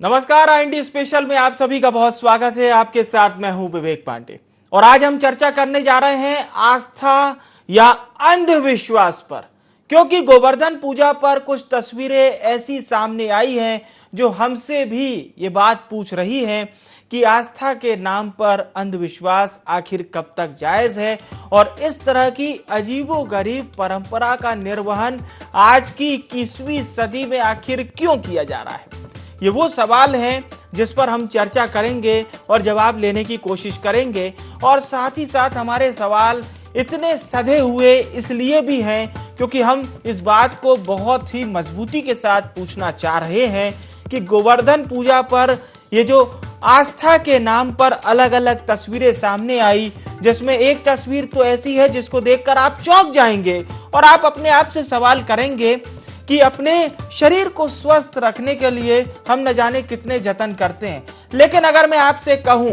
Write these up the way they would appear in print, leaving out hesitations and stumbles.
नमस्कार, IND special में आप सभी का बहुत स्वागत है। आपके साथ मैं हूं विवेक पांडे और आज हम चर्चा करने जा रहे हैं आस्था या अंधविश्वास पर, क्योंकि गोवर्धन पूजा पर कुछ तस्वीरें ऐसी सामने आई हैं जो हमसे भी ये बात पूछ रही हैं कि आस्था के नाम पर अंधविश्वास आखिर कब तक जायज है और इस तरह की अजीबोगरीब परंपरा का निर्वहन आज की 21वीं सदी में आखिर क्यों किया जा रहा है। ये वो सवाल हैं जिस पर हम चर्चा करेंगे और जवाब लेने की कोशिश करेंगे। और साथ ही साथ हमारे सवाल इतने सधे हुए इसलिए भी हैं क्योंकि हम इस बात को बहुत ही मजबूती के साथ पूछना चाह रहे हैं कि गोवर्धन पूजा पर ये जो आस्था के नाम पर अलग अलग तस्वीरें सामने आई, जिसमें एक तस्वीर तो ऐसी है जिसको देखकर आप चौंक जाएंगे और आप अपने आप से सवाल करेंगे कि अपने शरीर को स्वस्थ रखने के लिए हम न जाने कितने जतन करते हैं। लेकिन अगर मैं आपसे कहूं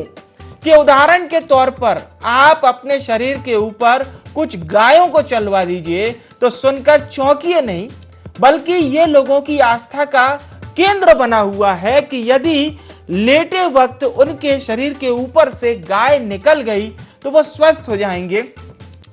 कि उदाहरण के तौर पर आप अपने शरीर के ऊपर कुछ गायों को चलवा दीजिए तो सुनकर चौंकिए नहीं, बल्कि ये लोगों की आस्था का केंद्र बना हुआ है कि यदि लेटे वक्त उनके शरीर के ऊपर से गाय निकल गई तो वो स्वस्थ हो जाएंगे,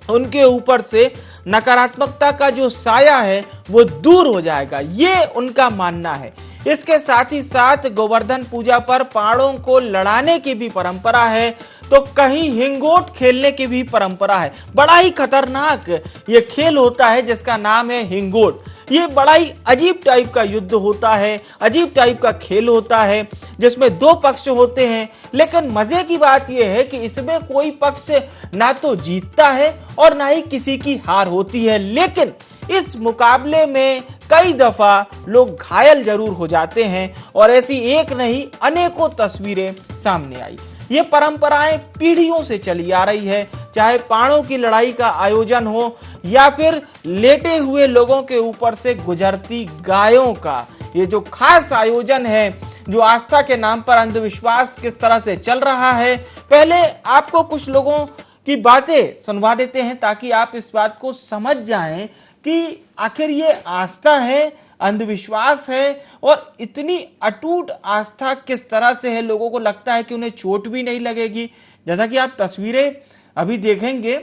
उनके ऊपर से नकारात्मकता का जो साया है वो दूर हो जाएगा। ये उनका मानना है। इसके साथ ही साथ गोवर्धन पूजा पर पाड़ों को लड़ाने की भी परंपरा है, तो कहीं हिंगोट खेलने की भी परंपरा है। बड़ा ही खतरनाक ये खेल होता है जिसका नाम है हिंगोट। ये बड़ा ही अजीब टाइप का युद्ध होता है, अजीब टाइप का खेल होता है जिसमें दो पक्ष होते हैं। लेकिन मजे की बात यह है कि इसमें कोई पक्ष ना तो जीतता है और ना ही किसी की हार होती है, लेकिन इस मुकाबले में कई दफा लोग घायल जरूर हो जाते हैं और ऐसी एक नहीं अनेकों तस्वीरें सामने आई। ये परंपराएं पीढ़ियों से चली आ रही है, चाहे पाड़ों की लड़ाई का आयोजन हो या फिर लेटे हुए लोगों के ऊपर से गुजरती गायों का ये जो खास आयोजन है, जो आस्था के नाम पर अंधविश्वास किस तरह से चल रहा है। पहले आपको कुछ लोगों की बातें सुनवा देते हैं ताकि आप इस बात को समझ जाएं कि आखिर ये आस्था है, अंधविश्वास है और इतनी अटूट आस्था किस तरह से है। लोगों को लगता है कि उन्हें चोट भी नहीं लगेगी, जैसा कि आप तस्वीरें अभी देखेंगे।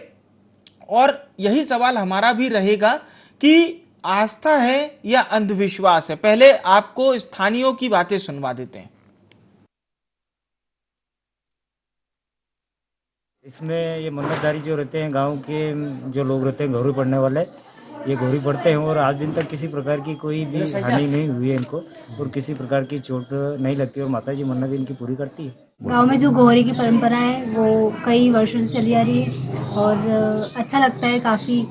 और यही सवाल हमारा भी रहेगा कि आस्था है या अंधविश्वास है। पहले आपको स्थानीयों की बातें सुनवा देते हैं। इसमें ये मन्नतधारी जो रहते हैं, गांव के जो लोग रहते हैं, घोड़ी पड़ने वाले, ये घोड़ी पड़ते हैं और आज दिन तक किसी प्रकार की कोई भी हानि नहीं हुई है इनको और किसी प्रकार की चोट नहीं लगती और माता जी मन्नत इनकी पूरी करती है। गांव में जो गोहरी की परंपरा है वो कई वर्षों से चली आ रही है और अच्छा लगता है काफ़ी।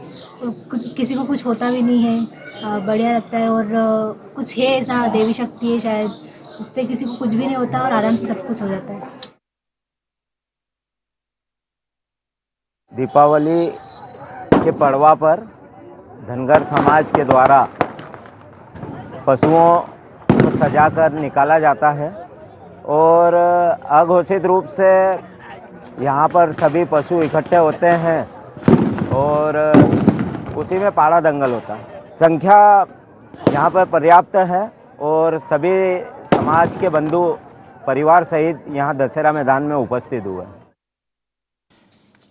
कुछ किसी को कुछ होता भी नहीं है, बढ़िया लगता है और कुछ है ऐसा देवी शक्ति है शायद जिससे किसी को कुछ भी नहीं होता और आराम से सब कुछ हो जाता है। दीपावली के पड़वा पर धनगर समाज के द्वारा पशुओं को सजाकर निकाला जाता है और अघोषित रूप से यहाँ पर सभी पशु इकट्ठे होते हैं और उसी में पाड़ा दंगल होता है। संख्या यहाँ पर पर्याप्त है और सभी समाज के बंधु परिवार सहित यहाँ दशहरा मैदान में उपस्थित हुए।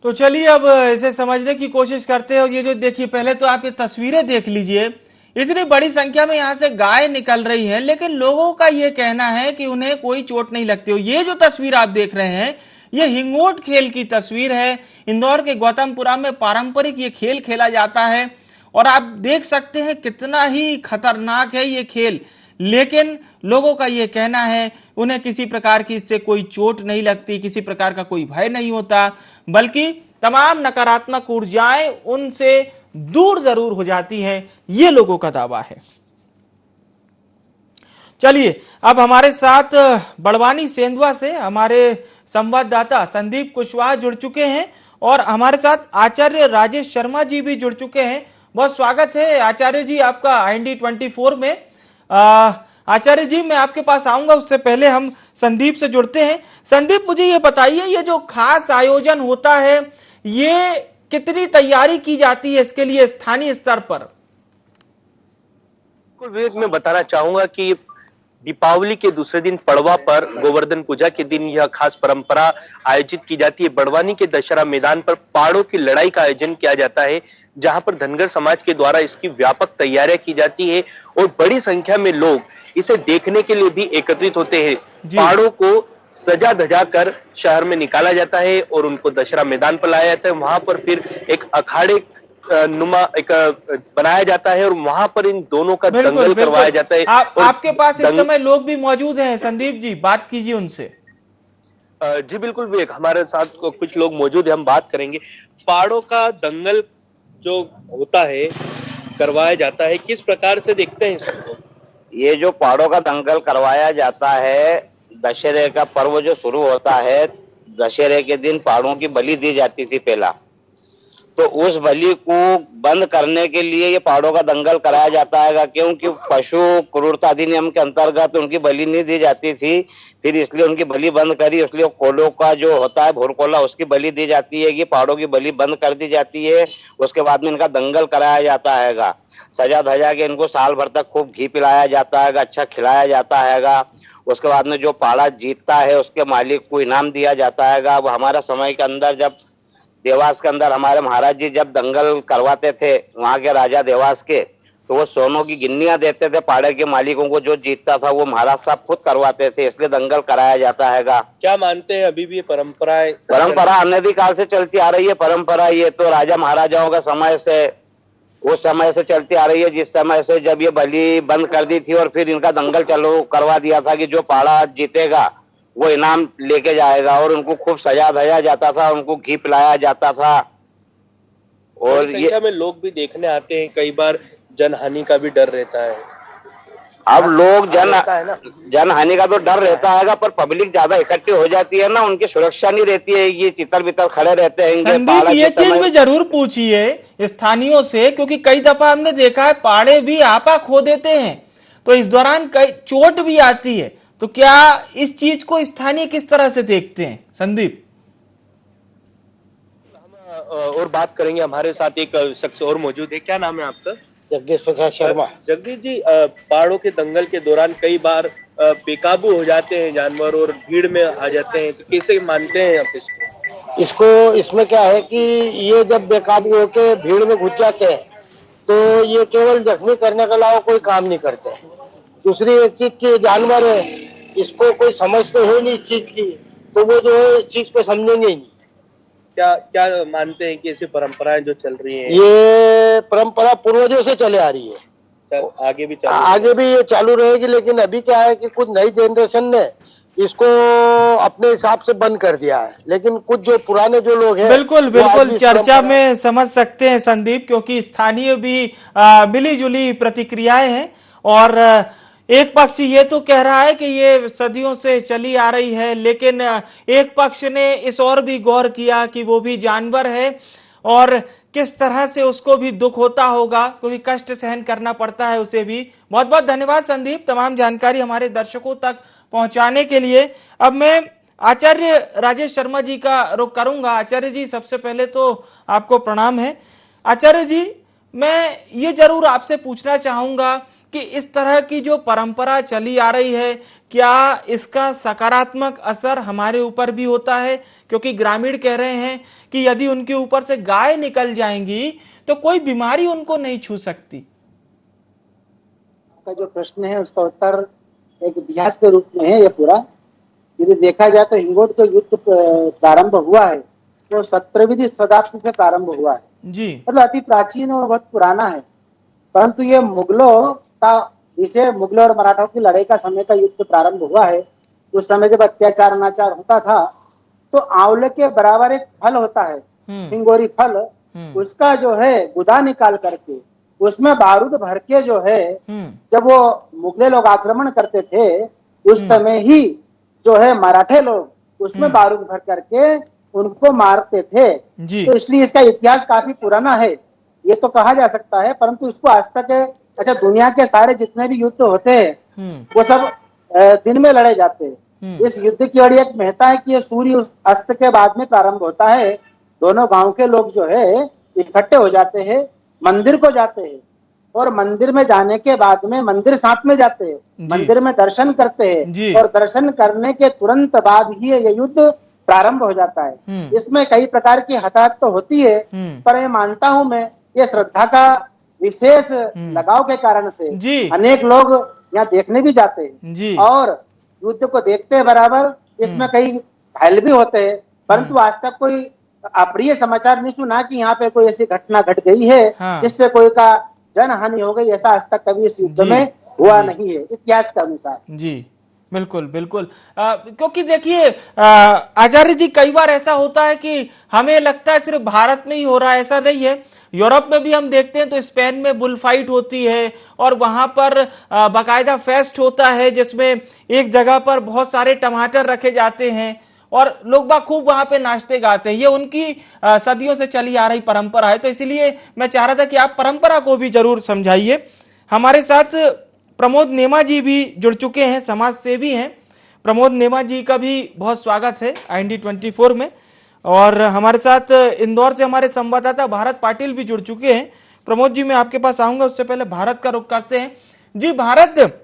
तो चलिए अब इसे समझने की कोशिश करते हैं। और ये जो देखिए, पहले तो आप ये तस्वीरें देख लीजिए, इतनी बड़ी संख्या में यहाँ से गाय निकल रही हैं, लेकिन लोगों का ये कहना है कि उन्हें कोई चोट नहीं लगती हो। ये जो तस्वीर आप देख रहे हैं ये हिंगोट खेल की तस्वीर है। इंदौर के गौतमपुरा में पारंपरिक ये खेल खेला जाता है और आप देख सकते हैं कितना ही खतरनाक है ये खेल। लेकिन लोगों का ये कहना है उन्हें किसी प्रकार की इससे कोई चोट नहीं लगती, किसी प्रकार का कोई भय नहीं होता, बल्कि तमाम नकारात्मक ऊर्जाएं उनसे दूर जरूर हो जाती हैं, ये लोगों का दावा है। चलिए अब हमारे साथ बड़वानी सेंधवा से हमारे संवाददाता संदीप कुशवाहा जुड़ चुके हैं और हमारे साथ आचार्य राजेश शर्मा जी भी जुड़ चुके हैं। बहुत स्वागत है आचार्य जी आपका आईएनडी 24 में। आचार्य जी मैं आपके पास आऊंगा, उससे पहले हम संदीप से जुड़ते हैं। संदीप, मुझे ये बताइए, ये जो खास आयोजन होता है ये कितनी तैयारी की जाती है इसके लिए स्थानीय स्तर पर? विवेक, मैं बताना चाहूंगा कि दीपावली के दूसरे दिन पड़वा पर गोवर्धन पूजा के दिन यह खास परंपरा आयोजित की जाती है। बड़वानी के दशहरा मैदान पर पहाड़ों की लड़ाई का आयोजन किया जाता है, जहां पर धनगर समाज के द्वारा इसकी व्यापक तैयारियां की जाती है और बड़ी संख्या में लोग इसे देखने के लिए भी एकत्रित होते हैं। पहाड़ों को सजा धजा कर शहर में निकाला जाता है और उनको दशहरा मैदान पर लाया जाता है। वहां पर फिर एक अखाड़े नुमा एक बनाया जाता है और वहां पर इन दोनों का दंगल करवाया जाता है। आपके पास इस समय लोग भी मौजूद हैं संदीप जी, बात कीजिए उनसे। जी बिल्कुल विवेक, हमारे साथ कुछ लोग मौजूद है, हम बात करेंगे। पहाड़ों का दंगल जो होता है, करवाया जाता है, किस प्रकार से देखते हैं इसको? ये जो पहाड़ों का दंगल करवाया जाता है, दशहरे का पर्व जो शुरू होता है, दशहरे के दिन पहाड़ों की बलि दी जाती थी पहला, तो उस बलि को बंद करने के लिए ये पहाड़ों का दंगल कराया जाता है, क्योंकि पशु क्रूरता अधिनियम के अंतर्गत उनकी बलि नहीं दी जाती थी, फिर इसलिए उनकी बलि बंद करी। इसलिए कोलों का जो होता है भोरकोला, उसकी बलि दी जाती है, कि पहाड़ों की बलि बंद कर दी जाती है। उसके बाद में इनका दंगल कराया जाता है, सजा धजा के इनको साल भर तक खूब घी पिलाया जाता है, अच्छा खिलाया जाता है। उसके बाद में जो पहाड़ा जीतता है उसके मालिक को इनाम दिया जाता है। अब हमारा समय के अंदर, जब देवास के अंदर हमारे महाराज जी जब दंगल करवाते थे, वहाँ के राजा देवास के, तो वो सोनों की गिन्नियां देते थे पहाड़े के मालिकों को, जो जीतता था वो महाराज साहब खुद करवाते थे, इसलिए दंगल कराया जाता है। क्या मानते हैं अभी भी ये परंपरा अनादिकाल से चलती आ रही है। परंपरा ये तो राजा महाराजाओं का समय से, उस समय से चलती आ रही है, जिस समय से जब ये बलि बंद कर दी थी और फिर इनका दंगल चालू करवा दिया था कि जो पहाड़ा जीतेगा वो इनाम लेके जाएगा, और उनको खूब सजा धजा जाता था, उनको घी पिलाया जाता था। और संख्या में लोग भी देखने आते हैं, कई बार जनहानि का भी डर रहता है। अब लोग जनहानि का तो डर रहता है, पर पब्लिक ज्यादा इकट्ठी हो जाती है ना, उनकी सुरक्षा नहीं रहती है, ये चितर बितर खड़े रहते हैं। संदीप, ये चीज में जरूर पूछिए स्थानियों से, क्योंकि कई दफा हमने देखा है पहाड़े भी आपा खो देते हैं, तो इस दौरान कई चोट भी आती है। तो क्या इस चीज को स्थानीय किस तरह से देखते हैं संदीप? और बात करेंगे, हमारे साथ एक शख्स और मौजूद है। क्या नाम है आपका? जगदीश प्रसाद शर्मा। जगदीश जी, पहाड़ों के दंगल के दौरान कई बार बेकाबू हो जाते हैं जानवर और भीड़ में आ जाते हैं, तो कैसे मानते हैं आप इसको? इसमें क्या है कि ये जब बेकाबू होकर भीड़ में घुस जाते हैं तो ये केवल जख्मी करने के अलावा कोई काम नहीं करते। दूसरी एक चीज की, जानवर है, इसको कोई समझ तो है नहीं इस चीज की, तो वो जो है इस चीज को समझेंगे ही नहीं। क्या मानते हैं कि ऐसी परंपराएं जो चल रही हैं, ये परंपरा पूर्वजों से चले आ रही है, आगे भी ये चालू रहेगी। लेकिन अभी क्या है कि कुछ नई जनरेशन ने इसको अपने हिसाब से बंद कर दिया है, लेकिन कुछ जो पुराने जो लोग हैं, बिल्कुल चर्चा में समझ सकते हैं संदीप, क्योंकि स्थानीय भी मिली जुली प्रतिक्रियाएं हैं। और एक पक्ष ये तो कह रहा है कि ये सदियों से चली आ रही है, लेकिन एक पक्ष ने इस और भी गौर किया कि वो भी जानवर है और किस तरह से उसको भी दुख होता होगा, क्योंकि कष्ट सहन करना पड़ता है उसे भी। बहुत बहुत धन्यवाद संदीप, तमाम जानकारी हमारे दर्शकों तक पहुंचाने के लिए। अब मैं आचार्य राजेश शर्मा जी का रुख करूंगा। आचार्य जी, सबसे पहले तो आपको प्रणाम है। आचार्य जी, मैं ये जरूर आपसे पूछना चाहूंगा कि इस तरह की जो परंपरा चली आ रही है, क्या इसका सकारात्मक असर हमारे ऊपर भी होता है? क्योंकि ग्रामीण कह रहे हैं कि यदि उनके ऊपर से गाय निकल जाएंगी तो कोई बीमारी उनको नहीं छू सकती। आपका जो प्रश्न है उसका उत्तर एक इतिहास के रूप में है। ये पूरा यदि देखा जाए तो हिंगोट जो युद्ध प्रारंभ हुआ है वो 17वीं शताब्दी से प्रारंभ हुआ है जी, मतलब अति प्राचीन और बहुत पुराना है। परंतु ये मुगलों का विषय, मुगलों और मराठों की लड़ाई का समय का युद्ध प्रारंभ हुआ है। उस समय जब अत्याचार अनाचार होता था तो आंवले के बराबर एक फल होता है, हिंगोरी फल, उसका जो है गुदा निकाल करके उसमें बारूद भर के जो है, जब वो मुगले लोग आक्रमण करते थे उस समय ही जो है मराठे लोग उसमें बारूद भर करके उनको मारते थे। तो इसलिए इसका इतिहास काफी पुराना है, ये तो कहा जा सकता है। परंतु इसको आज तक, अच्छा, दुनिया के सारे जितने भी युद्ध होते हैं वो सब दिन में लड़े जाते हैं। इस युद्ध की बड़ी एक महत्ता है कि ये सूर्य अस्त के बाद में प्रारंभ होता है। दोनों गांव के लोग जो है इकट्ठे हो जाते हैं, मंदिर को जाते हैं और मंदिर में जाने के बाद में मंदिर साथ में जाते हैं, मंदिर में दर्शन करते हैं और दर्शन करने के तुरंत बाद ही ये युद्ध प्रारंभ हो जाता है। इसमें कई प्रकार की हताहत तो होती है, पर मैं मानता हूं मैं ये श्रद्धा का विशेष लगाव के कारण से अनेक लोग यहाँ देखने भी जाते हैं और युद्ध को देखते बराबर इसमें कई घायल भी होते हैं, परंतु आज तक कोई अप्रिय समाचार नहीं सुना कि यहाँ पे कोई ऐसी घटना घट गई है जिससे कोई का जन हानि हो गई। ऐसा आज तक कभी इस युद्ध में हुआ नहीं है इतिहास के अनुसार। जी बिल्कुल बिल्कुल। क्योंकि देखिए आचार्य जी, कई बार ऐसा होता है कि हमें लगता है सिर्फ भारत में ही हो रहा है, ऐसा नहीं है। यूरोप में भी हम देखते हैं तो स्पेन में बुल फाइट होती है और वहां पर बाकायदा फेस्ट होता है जिसमें एक जगह पर बहुत सारे टमाटर रखे जाते हैं और लोग बाग खूब वहां पे नाचते गाते हैं। ये उनकी सदियों से चली आ रही परंपरा है, तो इसलिए मैं चाह रहा था कि आप परंपरा को भी जरूर समझाइए। हमारे साथ प्रमोद नेमा जी भी जुड़ चुके हैं, समाज सेवी हैं। प्रमोद नेमा जी का भी बहुत स्वागत है IND24 में। और हमारे साथ इंदौर से हमारे संवाददाता भारत पाटिल भी जुड़ चुके हैं। प्रमोद जी, मैं आपके पास आऊंगा, उससे पहले भारत का रुख करते हैं। जी भारत,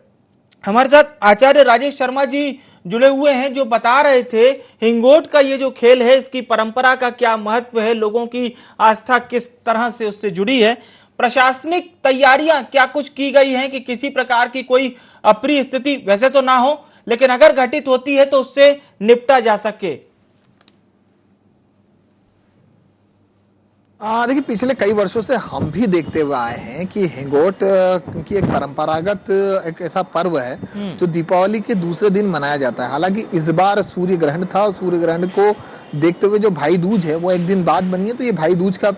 हमारे साथ आचार्य राजेश शर्मा जी जुड़े हुए हैं जो बता रहे थे हिंगोट का ये जो खेल है इसकी परंपरा का क्या महत्व है, लोगों की आस्था किस तरह से उससे जुड़ी है, प्रशासनिक तैयारियां क्या कुछ की गई हैं कि किसी प्रकार की कोई अप्रिय स्थिति वैसे तो ना हो, लेकिन अगर घटित होती है तो उससे निपटा जा सके। देखिए, पिछले कई वर्षों से हम भी देखते हुए आए हैं कि हिंगोट क्योंकि एक परंपरागत एक ऐसा पर्व है जो दीपावली के दूसरे दिन मनाया जाता है। हालांकि इस बार सूर्य ग्रहण था और सूर्य ग्रहण को देखते हुए जो भाई दूज है वो एक दिन बाद बनी है, तो ये भाई दूज का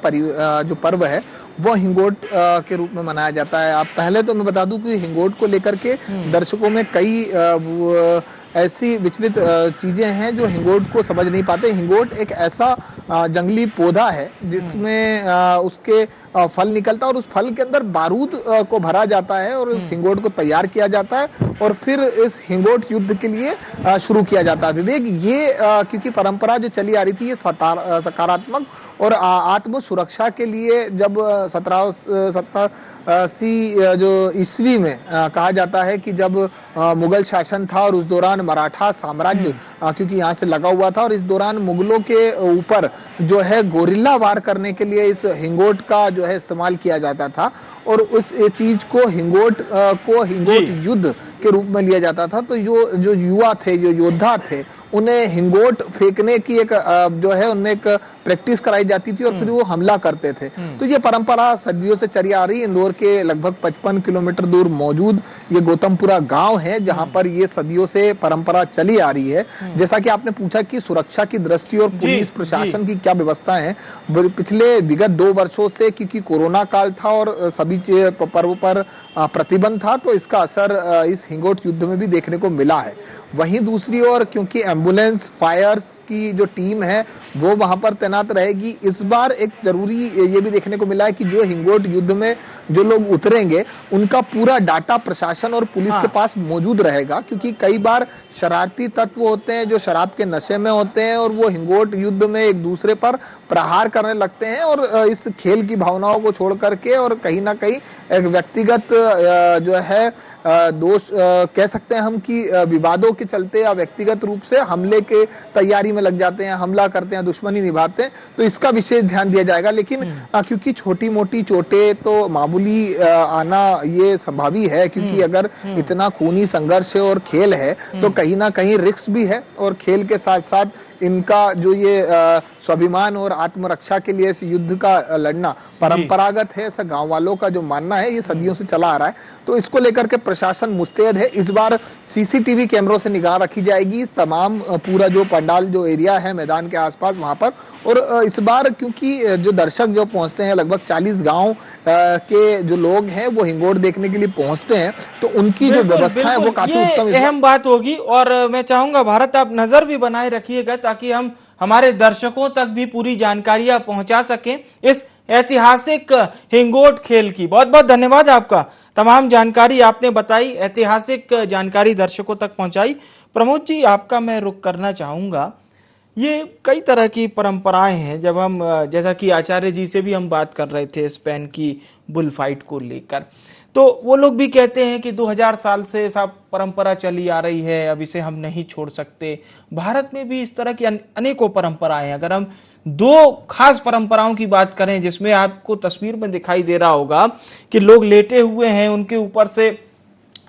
जो पर्व है वो हिंगोट के रूप में मनाया जाता है। आप पहले तो मैं बता दूं कि हिंगोट को लेकर के दर्शकों में कई ऐसी विचलित चीजें हैं जो हिंगोट को समझ नहीं पाते। हिंगोट एक ऐसा जंगली पौधा है जिसमें उसके फल निकलता है और उस फल के अंदर बारूद को भरा जाता है और उस हिंगोट को तैयार किया जाता है और फिर इस हिंगोट युद्ध के लिए शुरू किया जाता है। विवेक, ये क्योंकि परंपरा जो चली आ रही थी ये सकारात्मक और आत्म सुरक्षा के लिए जब 1787 जो ईस्वी में कहा जाता है कि जब मुगल शासन था और उस दौरान मराठा साम्राज्य क्योंकि यहाँ से लगा हुआ था और इस दौरान मुगलों के ऊपर जो है गोरिल्ला वार करने के लिए इस हिंगोट का जो है इस्तेमाल किया जाता था और उस चीज को हिंगोट युद्ध के रूप में लिया जाता था। तो जो युवा थे, जो योद्धा थे, उन्हें हिंगोट फेंकने की एक जो है उनमें एक प्रैक्टिस कराई जाती थी और फिर वो हमला करते थे। तो ये परंपरा सदियों से चली आ रही है। इंदौर के लगभग 55 किलोमीटर दूर मौजूद ये गौतमपुरा गांव है जहां पर ये सदियों से परंपरा चली आ रही है। जैसा कि आपने पूछा कि सुरक्षा की दृष्टि और पुलिस प्रशासन की क्या व्यवस्था है, पिछले विगत 2 वर्षों से क्योंकि कोरोना काल था और सभी पर्व पर प्रतिबंध था तो इसका असर इस हिंगोट युद्ध में भी देखने को मिला है। वहीं दूसरी ओर क्योंकि एम्बुलेंस फायर्स की जो टीम है वो वहां पर तैनात रहेगी, इस बार एक जरूरी ये भी देखने को मिला है कि जो हिंगोट युद्ध में जो लोग उतरेंगे उनका पूरा डाटा प्रशासन और पुलिस के पास मौजूद रहेगा, क्योंकि कई बार शरारती तत्व होते हैं जो शराब के नशे में होते हैं और वो हिंगोट युद्ध में एक दूसरे पर प्रहार करने लगते हैं और इस खेल की भावनाओं को छोड़ करके और कहीं ना कहीं एक व्यक्तिगत जो है दोष कह सकते हैं हम कि विवादों के चलते या व्यक्तिगत रूप से हमले के तैयारी में लग जाते हैं, हमला करते हैं, दुश्मनी निभाते हैं। तो इसका विशेष ध्यान दिया जाएगा। लेकिन क्योंकि छोटी मोटी चोटें तो मामूली आना ये संभावी है, क्योंकि अगर इतना खूनी संघर्ष है और खेल है तो कहीं ना कहीं रिस्क भी है और खेल के साथ साथ इनका जो ये स्वाभिमान और आत्मरक्षा के लिए इस युद्ध का लड़ना परंपरागत है, ऐसा गांव वालों का जो मानना है, ये सदियों से चला आ रहा है। तो इसको लेकर के प्रशासन मुस्तैद है। इस बार सीसीटीवी कैमरों से निगाह रखी जाएगी तमाम पूरा जो पंडाल जो एरिया है मैदान के आसपास वहां पर। और इस बार क्योंकि जो दर्शक जो पहुंचते हैं लगभग 40 गांव के जो लोग हैं वो हिंगोट देखने के लिए पहुंचते हैं, तो उनकी जो व्यवस्था है वो काफी उत्तम अहम बात होगी। और मैं चाहूंगा भारत आप नजर भी बनाए रखिएगा ताकि हम हमारे दर्शकों तक भी पूरी जानकारियां पहुंचा सकें इस ऐतिहासिक हिंगोट खेल की। बहुत बहुत धन्यवाद आपका, तमाम जानकारी आपने बताई, ऐतिहासिक जानकारी दर्शकों तक पहुंचाई। प्रमोद जी, आपका मैं रुख करना चाहूंगा, ये कई तरह की परंपराएं हैं। जब हम जैसा कि आचार्य जी से भी हम बात कर रहे थे स्पेन की बुल फाइट को लेकर, तो वो लोग भी कहते हैं कि 2000 साल से सब परंपरा चली आ रही है, अब इसे हम नहीं छोड़ सकते। भारत में भी इस तरह की अनेकों परंपराएं हैं। अगर हम दो खास परंपराओं की बात करें जिसमें आपको तस्वीर में दिखाई दे रहा होगा कि लोग लेटे हुए हैं, उनके ऊपर से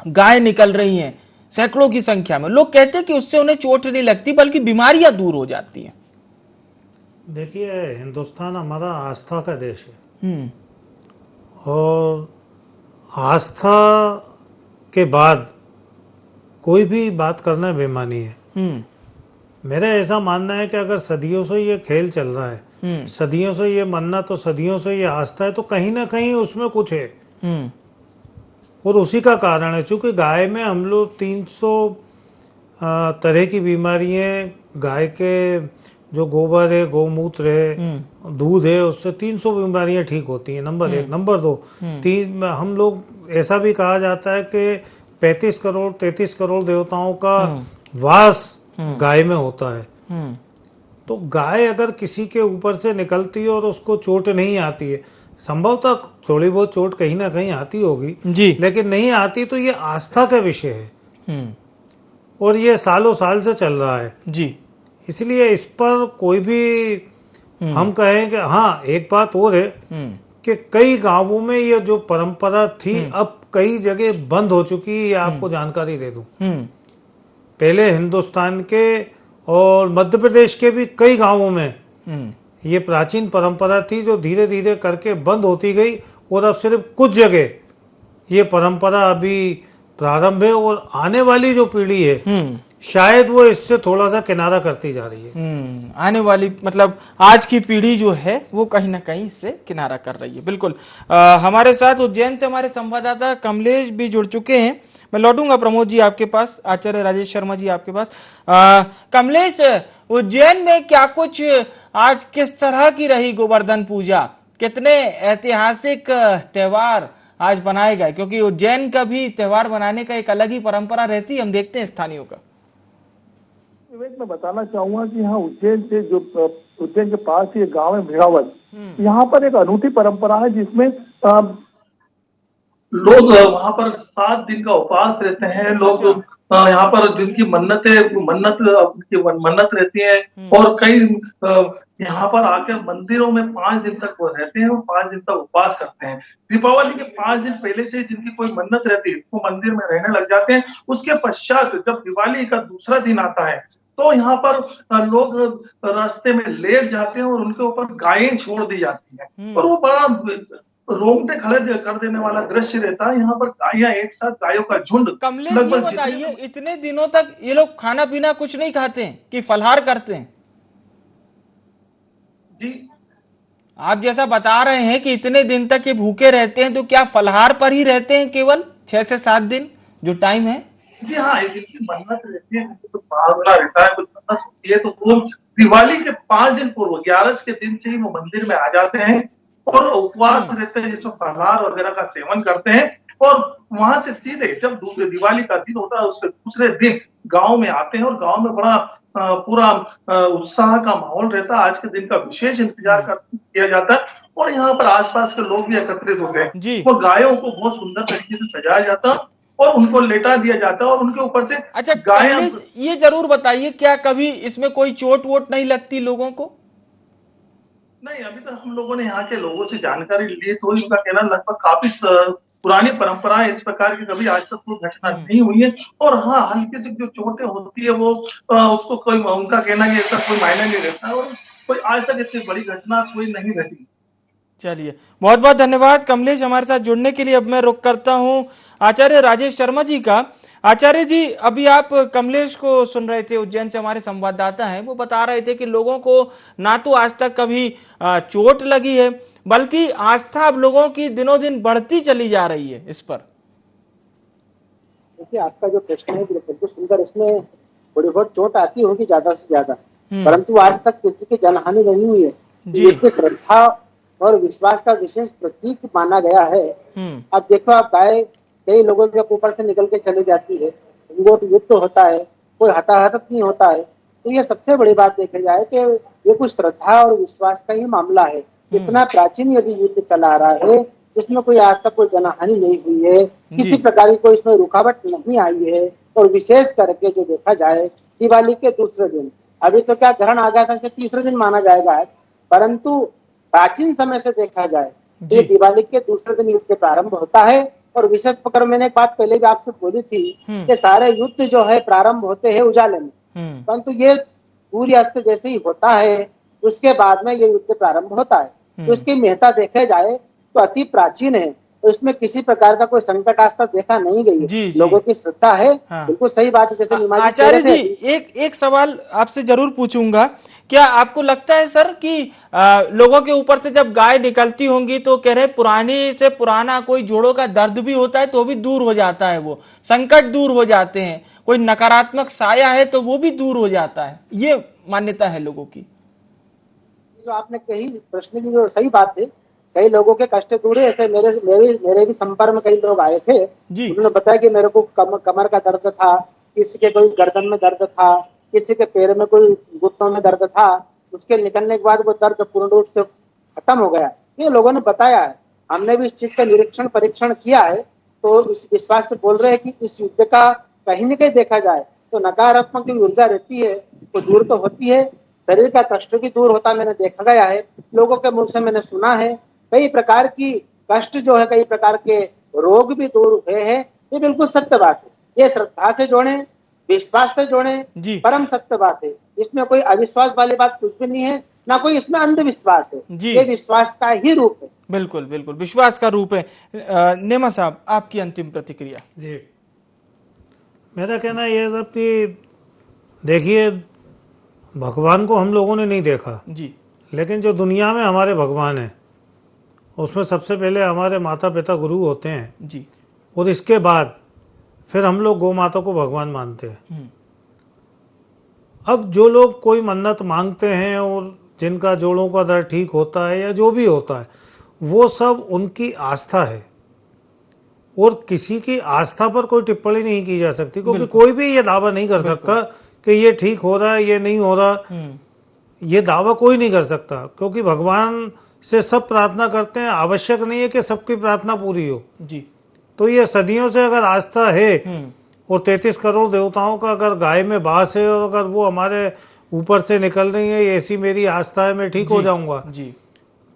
गाय निकल रही हैं सैकड़ों की संख्या में। लोग कहते हैं कि उससे उन्हें चोट नहीं लगती बल्कि बीमारियां दूर हो जाती हैं। देखिए, हिंदुस्तान हमारा आस्था का देश है और आस्था के बाद कोई भी बात करना बेईमानी है। मेरा ऐसा मानना है कि अगर सदियों से ये खेल चल रहा है, सदियों से ये मन्नत, तो सदियों से ये आस्था है, तो कहीं ना कहीं उसमें कुछ है और उसी का कारण है। चूंकि गाय में हम लोग 300 तरह की बीमारियां, गाय के जो गोबर है, गौमूत्र है, दूध है, उससे 300 बीमारियां ठीक होती हैं। नंबर 1। नंबर 2, हम लोग ऐसा भी कहा जाता है कि 35 करोड़ 33 करोड़ देवताओं का वास गाय में होता है। तो गाय अगर किसी के ऊपर से निकलती है और उसको चोट नहीं आती है, संभवतः थोड़ी बहुत चोट कहीं ना कहीं आती होगी जी, लेकिन नहीं आती, तो ये आस्था का विषय है और ये सालों साल से चल रहा है जी। इसलिए इस पर कोई भी हम कहें कि हाँ, एक बात और है कि कई गांवों में ये जो परंपरा थी अब कई जगह बंद हो चुकी है। ये आपको जानकारी दे दूं, पहले हिंदुस्तान के और मध्य प्रदेश के भी कई गांवों में ये प्राचीन परंपरा थी जो धीरे धीरे करके बंद होती गई और अब सिर्फ कुछ जगह ये परंपरा अभी प्रारंभ है और आने वाली जो पीढ़ी है शायद वो इससे थोड़ा सा किनारा करती जा रही है। आने वाली मतलब आज की पीढ़ी जो है वो कहीं ना कहीं इससे किनारा कर रही है। बिल्कुल। हमारे साथ उज्जैन से हमारे संवाददाता कमलेश भी जुड़ चुके हैं। मैं लौटूंगा प्रमोद जी आपके पास, आचार्य राजेश शर्मा जी आपके पास। कमलेश, उज्जैन में क्या कुछ आज किस तरह की रही गोवर्धन पूजा? कितने ऐतिहासिक त्योहार आज बनाए गए? क्योंकि उज्जैन का भी त्योहार बनाने का एक अलग ही परंपरा रहती है, हम देखते हैं स्थानीयों का। विवेक, मैं बताना चाहूंगा कि यहाँ उज्जैन से जो उज्जैन के पास ही एक गांव है भिड़ावत, यहाँ पर एक अनूठी परंपरा है जिसमें लोग वहाँ पर 7 दिन का उपवास रहते हैं। लोग यहाँ पर जिनकी मन्नत रहती है और कई यहाँ पर आकर मंदिरों में 5 दिन तक वो रहते हैं और 5 दिन तक उपवास करते हैं। दीपावली के 5 दिन पहले से जिनकी कोई मन्नत रहती है वो मंदिर में रहने लग जाते हैं। उसके पश्चात जब दिवाली का दूसरा दिन आता है तो यहाँ पर लोग रास्ते में लेट जाते हैं और उनके ऊपर गायें छोड़ दी जाती हैं और वो बड़ा रोंगटे खड़े कर देने वाला दृश्य रहता है। यहाँ पर गायें एक साथ, गायों का झुंड। कमलेश, ये बताइए, इतने दिनों तक ये लोग खाना पीना कुछ नहीं खाते हैं कि फलाहार करते हैं? जी, आप जैसा बता रहे हैं कि इतने दिन तक ये भूखे रहते हैं, तो क्या फलाहार पर ही रहते हैं केवल 6 से 7 दिन जो टाइम है? जी हाँ, जिनकी मन्नत रहती है, तो बावला रहता है, कुछ मन्नत होती है, तो वो दिवाली के 5 दिन पूर्व 11 के दिन से ही वो मंदिर में आ जाते हैं और उपवास रहते हैं, जिसमें फलाहार वगैरह का सेवन करते हैं और वहां से सीधे जब दिवाली का दिन होता है उसके दूसरे दिन गांव में आते हैं और गांव में बड़ा पूरा उत्साह का माहौल रहता है। आज के दिन का विशेष इंतजार किया जाता है और यहाँ पर आसपास के लोग भी एकत्रित होते हैं। वो गायों को बहुत सुंदर तरीके से सजाया जाता है और उनको लेटा दिया जाता है और उनके ऊपर से गाय। ये जरूर बताइए, क्या कभी इसमें कोई चोट वोट नहीं लगती लोगों को? नहीं, अभी तक हम लोगों ने यहाँ के लोगों से जानकारी ली तो इनका कहना लगभग काफी पुरानी परंपरा है, इस प्रकार की कभी आज तक कोई घटना नहीं हुई है। और हाँ, हल्की सी जो चोटें होती है वो उसको कोई, उनका कहना है ऐसा कोई मायने नहीं रहता और कोई आज तक इतनी बड़ी घटना कोई नहीं रहती। चलिए, बहुत बहुत धन्यवाद कमलेश हमारे साथ जुड़ने के लिए। अब मैं रुक करता हूँ आचार्य राजेश शर्मा जी का। आचार्य जी, अभी आप कमलेश को सुन रहे थे, उज्जैन से हमारे संवाददाता हैं, वो बता रहे थे कि लोगों को ना तो आज तक कभी चोट लगी है बल्कि आस्था अब लोगों की दिनों दिन बढ़ती चली जा रही है इस पर। देखिए, आपका जो प्रश्न है बिल्कुल सुंदर, इसमें थोड़ी बहुत चोट आती होगी ज्यादा से ज्यादा, परंतु आज तक किसी की जनहानि नहीं हुई है। इसकी श्रद्धा और विश्वास का विशेष प्रतीक माना गया है। अब देखो, आप गाय कई लोगों के ऊपर से निकल के चली जाती है, उनको युद्ध होता है, कोई हताहत नहीं होता है, तो ये सबसे बड़ी बात देखी जाए कि ये कुछ श्रद्धा और विश्वास का ही मामला है। इतना प्राचीन यदि युद्ध चला रहा है जिसमें कोई आज तक कोई जनहानि नहीं हुई है, किसी प्रकार की कोई इसमें रुकावट नहीं आई है, और विशेष करके जो देखा जाए दिवाली के दूसरे दिन, अभी तो क्या ग्रहण आ गया था कि तीसरे दिन माना जाएगा, परंतु प्राचीन समय से देखा जाए ये दिवाली के दूसरे दिन युद्ध प्रारंभ होता है। और विशेष पकड़, मैंने एक बात पहले भी आपसे बोली थी कि सारे युद्ध जो है प्रारंभ होते हैं उजाले में, परंतु ये सूर्यास्त जैसे ही होता है उसके बाद में ये युद्ध प्रारंभ होता है। तो इसकी महत्ता देखे जाए तो अति प्राचीन है, तो इसमें किसी प्रकार का कोई संकट आज तक देखा नहीं गई है। लोगों की श्रद्धा है। बिल्कुल सही बात है। जैसे आचार्य जी, एक सवाल आपसे जरूर पूछूंगा, क्या आपको लगता है सर कि लोगों के ऊपर से जब गाय निकलती होंगी तो कह रहे पुरानी से पुराना कोई जोड़ों का दर्द भी होता है तो भी दूर हो जाता है, वो संकट दूर हो जाते हैं, कोई नकारात्मक साया है तो वो भी दूर हो जाता है, ये मान्यता है लोगों की? जो आपने कही प्रश्न की जो सही बात है, कई लोगों के कष्ट दूर है। ऐसे मेरे भी संपर्क में कई लोग आए थे, उन्होंने बताया कि मेरे को कमर का दर्द था, किसी के कोई गर्दन में दर्द था, किसी के पैर में कोई घुटनों में दर्द था, उसके निकलने के बाद वो दर्द पूर्ण रूप से खत्म हो गया। ये लोगों ने बताया है, हमने भी इस चीज का निरीक्षण परीक्षण किया है, तो इस विश्वास से बोल रहे हैं कि इस युद्ध का कहीं न कहीं देखा जाए तो नकारात्मक जो ऊर्जा रहती है वो दूर तो होती है, शरीर का कष्ट भी दूर होता मैंने देखा गया है, लोगों के मुख से मैंने सुना है। कई प्रकार की कष्ट जो है, कई प्रकार के रोग भी दूर हुए हैं। ये बिल्कुल सत्य बात है। ये श्रद्धा से जोड़े, विश्वास से जोड़े, परम सत्य बात है। इसमें कोई अविश्वास वाली बात कुछ भी नहीं है, ना कोई इसमें अंधविश्वास है। ये विश्वास का ही रूप है। बिल्कुल बिल्कुल विश्वास का रूप है। नेमा साहब, आपकी अंतिम प्रतिक्रिया? जी, मेरा कहना यह था कि देखिए, भगवान को हम लोगों ने नहीं देखा जी, लेकिन जो दुनिया में हमारे भगवान है उसमें सबसे पहले हमारे माता पिता गुरु होते हैं जी, और इसके बाद फिर हम लोग गौ माता को भगवान मानते हैं। अब जो लोग कोई मन्नत मांगते हैं और जिनका जोड़ों का दर्द ठीक होता है या जो भी होता है, वो सब उनकी आस्था है और किसी की आस्था पर कोई टिप्पणी नहीं की जा सकती, क्योंकि कोई भी ये दावा नहीं कर सकता कि ये ठीक हो रहा है, ये नहीं हो रहा। ये दावा कोई नहीं कर सकता, क्योंकि भगवान से सब प्रार्थना करते हैं, आवश्यक नहीं है कि सबकी प्रार्थना पूरी हो जी। तो ये सदियों से अगर आस्था है और 33 करोड़ देवताओं का अगर गाय में बास है और अगर वो हमारे ऊपर से निकल रही है, ऐसी मेरी आस्था है, मैं ठीक हो जाऊंगा जी,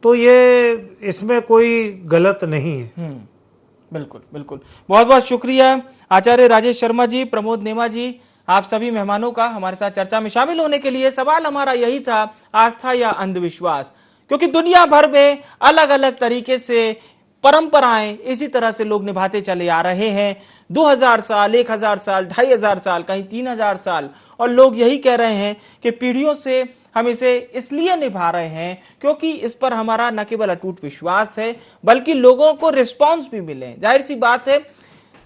तो ये इसमें कोई गलत नहीं है। बिल्कुल बिल्कुल। बहुत बहुत शुक्रिया आचार्य राजेश शर्मा जी, प्रमोद नेमा जी, आप सभी मेहमानों का हमारे साथ चर्चा में शामिल होने के लिए। सवाल हमारा यही था, आस्था या अंधविश्वास, क्योंकि दुनिया भर में अलग अलग तरीके से परंपराएं इसी तरह से लोग निभाते चले आ रहे हैं। 2000 साल, 1000 साल, 2500 साल, कहीं 3000 साल, और लोग यही कह रहे हैं कि पीढ़ियों से हम इसे इसलिए निभा रहे हैं क्योंकि इस पर हमारा न केवल अटूट विश्वास है बल्कि लोगों को रिस्पॉन्स भी मिले। जाहिर सी बात है,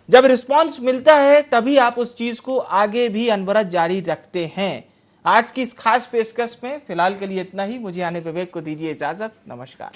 जब रिस्पॉन्स मिलता है तभी आप उस चीज को आगे भी अनवरत जारी रखते हैं। आज की इस खास पेशकश में फिलहाल के लिए इतना ही। मुझे आने विवेक को दीजिए इजाजत। नमस्कार।